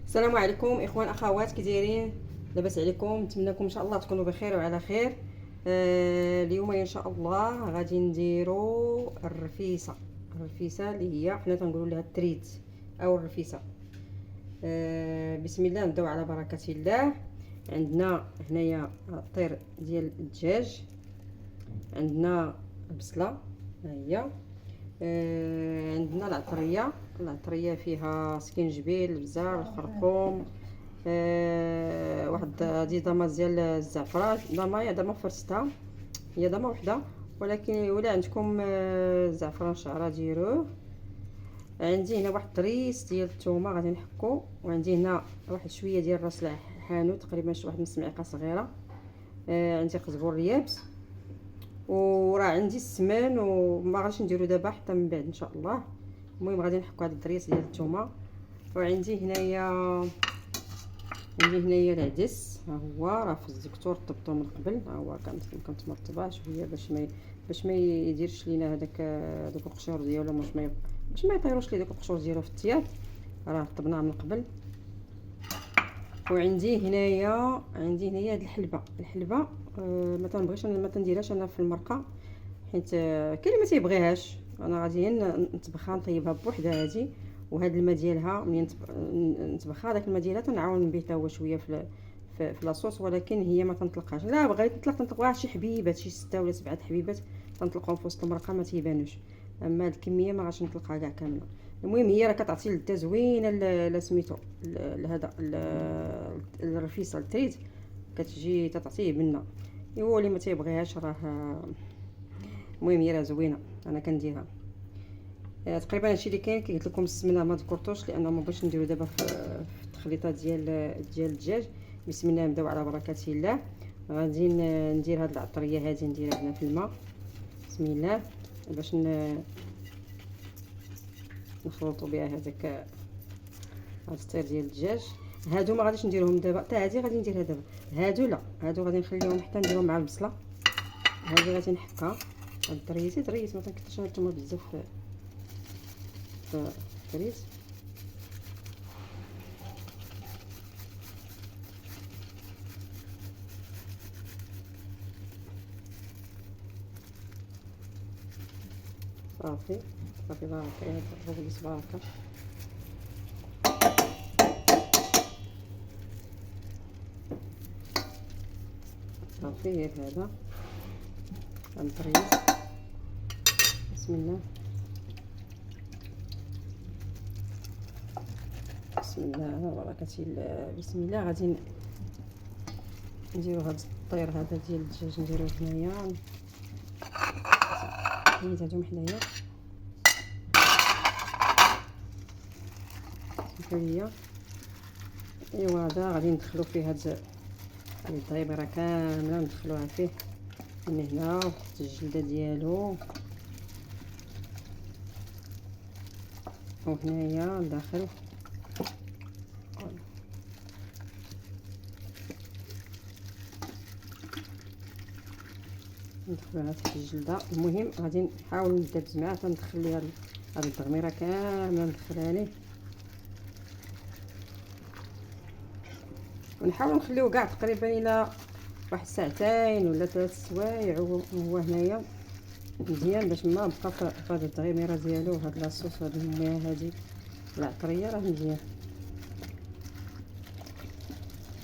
السلام عليكم اخوان اخوات، كي دايرين؟ لاباس عليكم؟ نتمنىكم ان شاء الله تكونوا بخير وعلى خير. اليوم ان شاء الله غادي نديروا الرفيسه اللي هي حنا تنقولوا لها التريت او الرفيسه. بسم الله، نبداو على بركه الله. عندنا هنايا طير ديال الدجاج، عندنا البصله ها هي، عندنا العطريه فيها سكينجبير، البزار، الخرقوم، واحد ديدامه ديال الزعفران. داما فرستها، هي داما وحده، ولكن ولا عندكم زعفران شعره ديروه. عندي هنا واحد الريس ديال الثومه غادي نحكو، وعندي هنا واحد شويه ديال راس الحانوت، تقريبا شي واحد نص معلقه صغيره. عندي قزبر اليابس، وراه عندي السمن، وما غاديش نديرو دابا حتى من بعد ان شاء الله. المهم غادي نحكو هاد الدريس ديال الثومه. وعندي هنايا العدس، ها هو راه في الزكتور طبطو من قبل، ها هو كنتمرطبه شويه باش ما يديرش لينا هذاك دوك القشور ديالو، باش ما يطيروش لي دوك القشور ديالو في الثياب، راه طبناه من قبل. وعندي هنايا هاد الحلبه ما تنبغيش انا، ما تنديرهاش انا في المرقه، حيت كاين اللي ما تيبغيهاش. انا غادي نطبخها نطيبها بوحدها هادي. وهاد الماء ديالها ملي نطبخها، داك الماء ديالها تنعاون نبيه حتى هو شويه في لاصوص، ولكن هي ما تنطلقهاش. لا بغيت نطلقها شي حبيبات، شي 6 ولا 7 حبيبات تنطلقهم في وسط المرقه ما تيبانوش، اما هاد الكميه ما غاش نطلقها كاع كامله. المهم هي راه كتعطي لذه زوينه لا سميتو لهذا الرفيصه التريد، كتجي تعطيه بنه. هو اللي ما تيبغيهاش راه المهم هي راه زوينه، انا كنديرها. تقريبا هادشي اللي كاين. قلت لكم السمنه ما ذكرتوش لانه ما بغيتش نديرو دابا في التخليطه ديال الدجاج. بسم الله، نبداو على بركه الله. غادي ندير هاد العطريه هادي، نديرها هنا في الماء. بسم الله، باش نخلطوا بها هذاك هاد الطير ديال الدجاج. هادو ما غاديش نديرهم دابا، حتى هادي غادي نديرها دابا. هادو لا، هادو غادي نخليهم حتى نديرهم مع البصله. هادي غادي نحكها. هاد دريس ما تنكثرش هانتوما بزاف في الفريز. صافي بارك الله، الرغبيس بركه. صافي غير هذا البريز. بسم الله، بسم الله على بركه الله. بسم الله، غادي نديرو هاد الطير هذا ديال الدجاج، نديروه هنايا، حيت هادو حنايا سمحوليا. ايوا هذا غادي ندخلو فيه هاد الضريبه كامله، ندخلوها فيه من هنا وتحت الجلده ديالو، وهنايا لداخل ندخلوها تحت الجلده. المهم غادي نحاول ندبز معاه تندخل ليها هاد التغميره كامله، ندخلها ليه، ونحاول نخليوه كاع تقريبا الى واحد ساعتين ولا 3 سوايع، وهو هنايا مزيان باش ما بقى في هاد التغميره ديالو، وهاد لاصوص وهاد المياه هادي العطريه راه مزيان.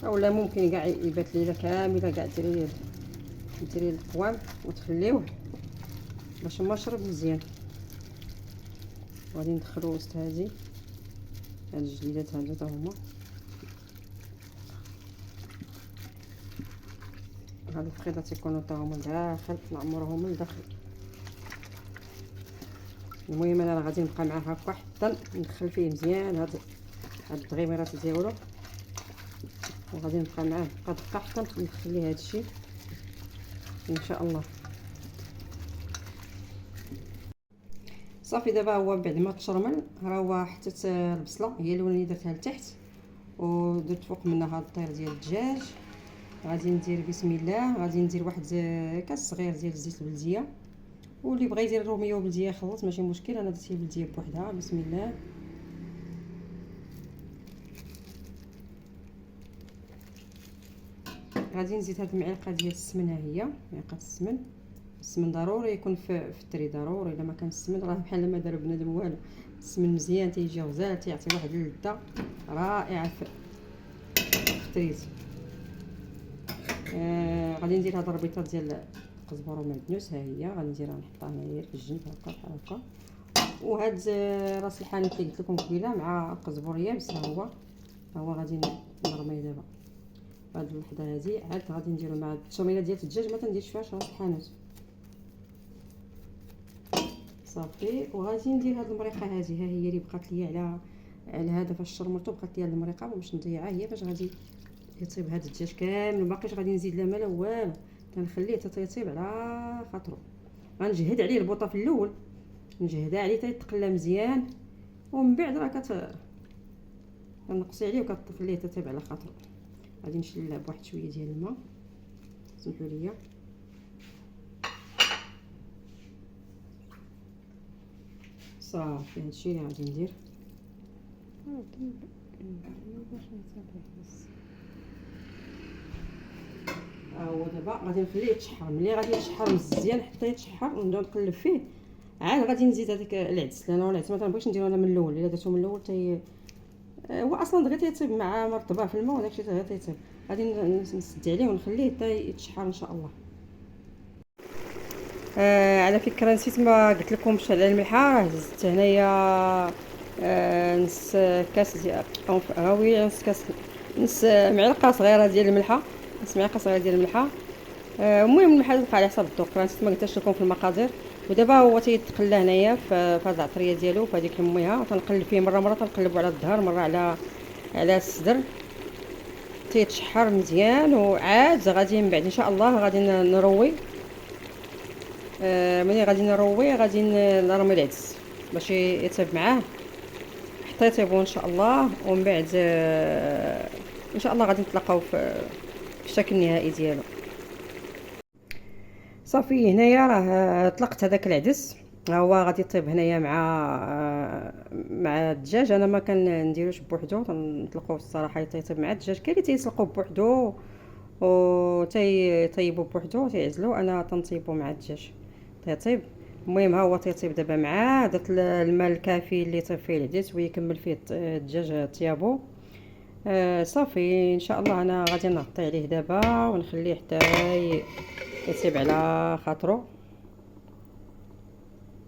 اولا ممكن كاع يبات ليله كامله كاع ديري القوام وتخليوه باش ما شرب مزيان. غادي ندخلو وسط هاد الجليدات هادو تا هما، هاد الفخيضات تيكونوا تا هما لداخل، نعمرهم لداخل. المهم انا غادي نبقى معاه هكا حتى ندخل فيه مزيان هاد التغميرات ديالو، وغادي نبقى معاه دقه حتى ندخل ليه هادشي ان شاء الله. صافي دابا هو بعد ما تشرمل، ها هو حطيت البصله هي الاولى درتها لتحت، ودرت فوق منها هاد الطير ديال الدجاج. غادي ندير بسم الله، غادي ندير واحد كاس صغير ديال الزيت البلديه، واللي بغى يدير الروميه وبلديه يخلط ماشي مشكل، انا درت البلديه بوحدها. بسم الله، غادي نزيد هاد المعلقه ديال السمن، ها هي معلقه السمن. السمن ضروري يكون في التري، ضروري. الا ما كان السمن راه بحال ما دار بنادم والو. السمن مزيان تيجي غزال، تيعطي واحد اللذه رائعه في التريز. غادي ندير هاد الربيطات ديال القزبر والمعدنوس، ها هي غادي نديرها نحطها هنايا في الجنب هكا بحال هكا. وهاد راس الحانوت اللي قلت لكم قبيله مع القزبر يابس، ها هو غادي نرميه دابا. هاد اللحظه هادي عاد غادي نديرو مع التوميله ديال الدجاج، ما تنديرش فيهاش راس الحانوت صافي. وغادي ندير هاد المريقه هادي، ها هي اللي بقات ليا على هذا فاش شرمرتو، بقات ليا المريقه باش نضيعها. هي فاش غادي يطيب هاد الدجاج كامل، وباقيش غادي نزيد لا ما لا والو، تنخليه حتى يطيب على خاطرو. غنجهد عليه البوطه في الاول، نجهدها عليه حتى يتقلى مزيان، ومن بعد راه كنقصي عليه وكتخليه تطيب على خاطرو. غادي نشلها بواحد شويه ديال الماء، سمحوا لي صافي. هادشي اللي غادي ندير. هو دابا غادي نخليه يتشحر. ملي غادي يتشحر مزيان حتى يتشحر ونبداو نقلب فيه، عاد غادي نزيد هذاك العدس، لان العدس ما تنبغيش نديرو انا من الاول. الا درتو من الاول هو اصلا دغيا تيطيب مع مرطبه في الماء وداكشي دغيا تيطيب. غادي نسد عليه ونخليه حتى يتشحر ان شاء الله. على فكره نسيت ما قلت لكمش على الملحه. راه زدت هنايا نص كاس ديال هاوي، نص معلقه صغيره ديال الملحه، نص معلقه صغيره ديال الملحه. المهم الملحه تبقى على حسب الذوق، راه نسيت ما قلتش لكم في المقادير. ودابا هو تيتقلى هنايا في هاد العطريه ديالو، في هذيك الميها. تنقلب فيه مره تنقلبو على الظهر، مره على الصدر، تيتشحر مزيان. وعاد غادي من بعد ان شاء الله غادي نروي. ملي غادي نروي غادي نرمي العدس باش يطيب معاه حتى يطيبوا ان شاء الله. ومن بعد ان شاء الله غادي نتلاقاو في الشكل النهائي ديالو. صافي هنايا راه طلقت هذاك العدس، ها هو غادي يطيب هنايا مع الدجاج. انا ما كنديروش بوحدو، تنطلقوه الصراحه يطيب مع الدجاج. كاين اللي تيسلقوه بوحدو و تيطيبوا بوحدو تيعزلوا، انا تنطيبو مع الدجاج تيطيب. المهم ها هو تيطيب دابا معاه. درت الماء الكافي اللي يطيب فيه العدس ويكمل فيه الدجاج طيابو. صافي ان شاء الله انا غادي نغطي عليه دابا ونخليه حتى يطيب على خاطرو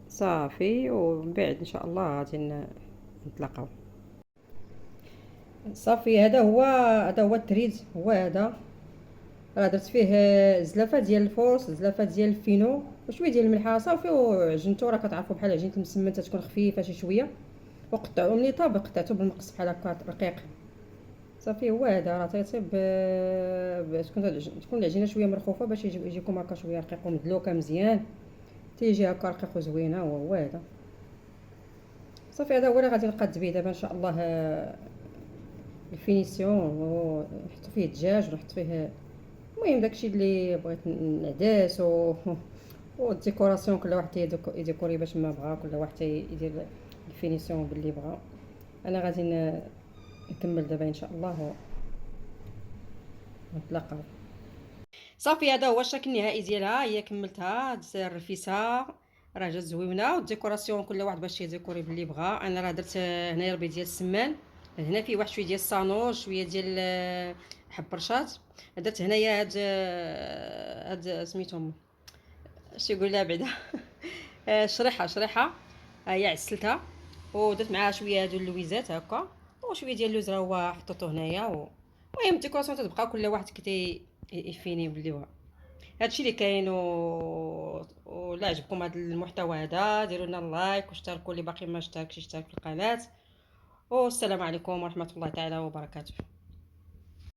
صافي. ومن بعد ان شاء الله غادي نتلاقاو. صافي هذا هو التريز. هو هذا راه درت فيه زلافه ديال الفورس، زلافه ديال الفينو، وشويه ديال الملحه صافي. وعجنتو، راه كتعرفوا بحال عجينه المسمن تتكون خفيفه شي شويه. وقطعو ملي طاب قطعتو بالمقص بحال هكا رقيق صافي. هو هذا راه تيطيب تكون العجينه شويه مرخوفه باش يجيكم هكا شويه رقيق ومدلوكه مزيان، تيجي هكا رقيق وزوينه. هو هذا صافي. هذا هو اللي غادي نقاد به دابا ان شاء الله. الفينيسيون نحط فيه الدجاج ونحط فيه المهم داكشي اللي بغيت العدس والديكوراسيون. كل واحد يديكوري باش ما بغا، كل واحد يدير الفينيسيون باللي بغا. انا غادي نكمل دابا ان شاء الله ونتلاقاو. صافي هذا هو الشكل النهائي ديالها. هي كملتها، درت الرفيسه راه جات زوينه. والديكوراسيون كل واحد باش يديكوري باللي بغا. انا راه درت هنايا البيض ديال السمان، هنا فيه واحد شويه ديال الصانوج، شويه ديال حبرشات. درت هنايا هاد سميتهم اش يقول لها بعدا شريحه هي عسلتها. ودرت معاها شويه هادو اللويزات هكا، وشويه ديال اللوز راه هو حطيته هنايا. المهم الديكوراسيون تتبقى كل واحد كي يفيني باللي هو هادشي اللي كاين. ولا عجبكم هذا المحتوى هذا ديروا لنا لايك واشتركوا اللي باقي ما اشتركش يشترك في القناه. والسلام عليكم ورحمه الله تعالى وبركاته.